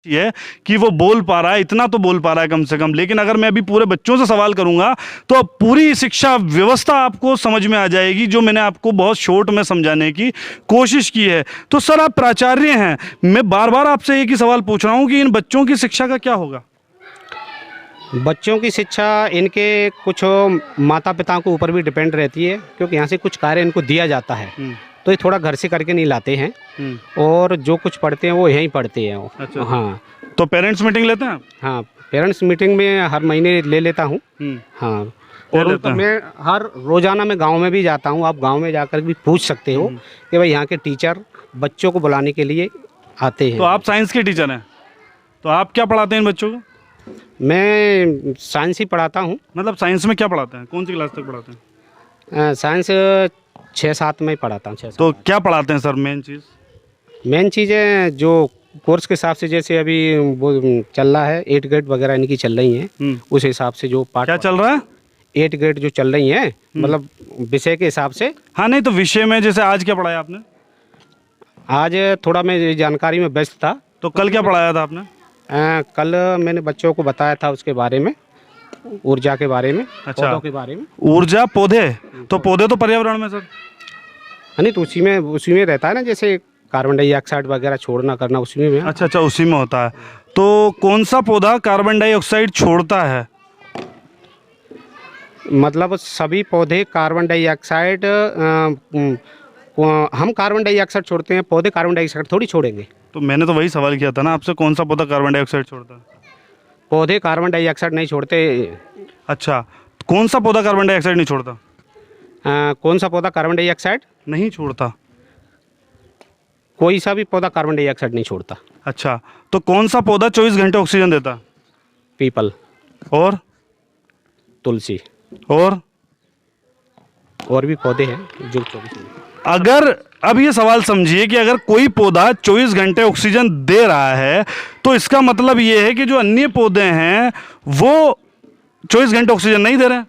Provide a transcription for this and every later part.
है कि वो बोल पा रहा है, इतना तो बोल पा रहा है कम से कम। लेकिन अगर मैं अभी पूरे बच्चों से सवाल करूंगा तो अब पूरी शिक्षा व्यवस्था आपको समझ में आ जाएगी, जो मैंने आपको बहुत शॉर्ट में समझाने की कोशिश की है। तो सर, आप प्राचार्य हैं, मैं बार बार आपसे एक ही सवाल पूछ रहा हूं कि इन बच्चों की शिक्षा का क्या होगा? बच्चों की शिक्षा इनके कुछ माता पिता के ऊपर भी डिपेंड रहती है, क्योंकि यहाँ से कुछ कार्य इनको दिया जाता है तो ये थोड़ा घर से करके नहीं लाते हैं और जो कुछ पढ़ते हैं वो यहीं पढ़ते हैं वो। अच्छा। हाँ, तो पेरेंट्स मीटिंग लेते हैं आप? हाँ, पेरेंट्स मीटिंग में हर महीने ले लेता हूँ। हाँ, और उनका मैं हर रोज़ाना मैं गांव में भी जाता हूँ। आप गांव में जाकर भी पूछ सकते हो कि भाई यहाँ के टीचर बच्चों को बुलाने के लिए आते हैं। तो आप साइंस के टीचर हैं, तो आप क्या पढ़ाते हैं इन बच्चों को? मैं साइंस ही पढ़ाता हूँ। मतलब साइंस में क्या पढ़ाते हैं, कौन सी क्लास तक पढ़ाते हैं? साइंस 6-7 में ही पढ़ाता हूँ। 6-7। तो क्या पढ़ाते हैं सर मेन चीज़? मेन चीज़ें जो कोर्स के हिसाब से, जैसे अभी वो चल रहा है 8 ग्रेड वगैरह इनकी चल रही हैं, उस हिसाब से जो पाठ। क्या चल रहा है? 8 ग्रेड जो चल रही हैं, मतलब विषय के हिसाब से। हाँ, नहीं तो विषय में जैसे आज क्या पढ़ाया आपने? आज थोड़ा मैं जानकारी में व्यस्त था। तो कल क्या पढ़ाया था आपने? कल मैंने बच्चों को बताया था उसके बारे में, ऊर्जा के बारे में। अच्छा, पौधों के बारे में। ऊर्जा, पौधे। तो पौधे तो पर्यावरण में सर। नहीं, तो उसी में रहता है ना, जैसे कार्बन डाइऑक्साइड वगैरह छोड़ना करना उसी में। अच्छा अच्छा, उसी में होता है। तो कौन सा पौधा कार्बन डाइऑक्साइड छोड़ता है? मतलब सभी पौधे कार्बन डाइऑक्साइड, हम कार्बन डाइऑक्साइड छोड़ते हैं, पौधे कार्बन डाइऑक्साइड थोड़ी छोड़ेंगे। तो मैंने तो वही सवाल किया था ना आपसे, कौन सा पौधा कार्बन डाइऑक्साइड छोड़ता है? पौधे कार्बन डाइऑक्साइड नहीं छोड़ते। अच्छा, कौन सा पौधा कार्बन डाइऑक्साइड नहीं छोड़ता? कौन सा पौधा कार्बन डाइऑक्साइड नहीं छोड़ता? कोई सा भी पौधा कार्बन डाइऑक्साइड नहीं छोड़ता। अच्छा, तो कौन सा पौधा 24 घंटे ऑक्सीजन देता? पीपल। और तुलसी। और भी पौधे हैं जो 24 घंटे। अगर अब ये सवाल समझिए कि अगर कोई पौधा 24 घंटे ऑक्सीजन दे रहा है तो इसका मतलब ये है कि जो अन्य पौधे हैं वो 24 घंटे ऑक्सीजन नहीं दे रहे हैं?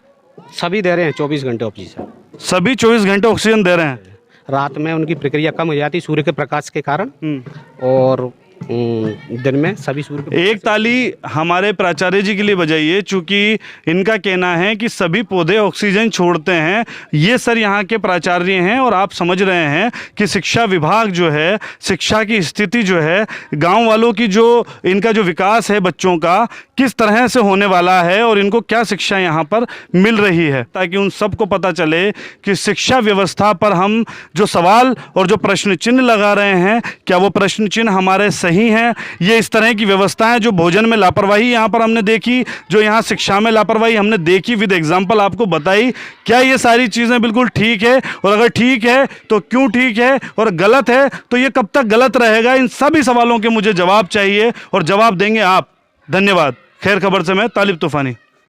सभी दे रहे हैं 24 घंटे ऑक्सीजन। सभी 24 घंटे ऑक्सीजन दे रहे हैं। रात में उनकी प्रक्रिया कम हो जाती है सूर्य के प्रकाश के कारण, और दिन में सभी सूर्य। एक ताली हमारे प्राचार्य जी के लिए बजाइए, चूंकि इनका कहना है कि सभी पौधे ऑक्सीजन छोड़ते हैं। ये सर यहाँ के प्राचार्य हैं और आप समझ रहे हैं कि शिक्षा विभाग जो है, शिक्षा की स्थिति जो है, गांव वालों की जो इनका जो विकास है बच्चों का, किस तरह से होने वाला है और इनको क्या शिक्षा यहाँ पर मिल रही है, ताकि उन सबको पता चले कि शिक्षा व्यवस्था पर हम जो सवाल और जो प्रश्न चिन्ह लगा रहे हैं, क्या वो प्रश्न चिन्ह हमारे सही हैं। ये इस तरह की व्यवस्थाएं जो भोजन में लापरवाही यहाँ पर हमने देखी, जो यहाँ शिक्षा में लापरवाही हमने देखी, विद एग्जाम्पल आपको बताई, क्या ये सारी चीज़ें बिल्कुल ठीक है? और अगर ठीक है तो क्यों ठीक है, और गलत है तो ये कब तक गलत रहेगा? इन सभी सवालों के मुझे जवाब चाहिए और जवाब देंगे आप। धन्यवाद। खैर खबर से मैं तालिब तूफानी।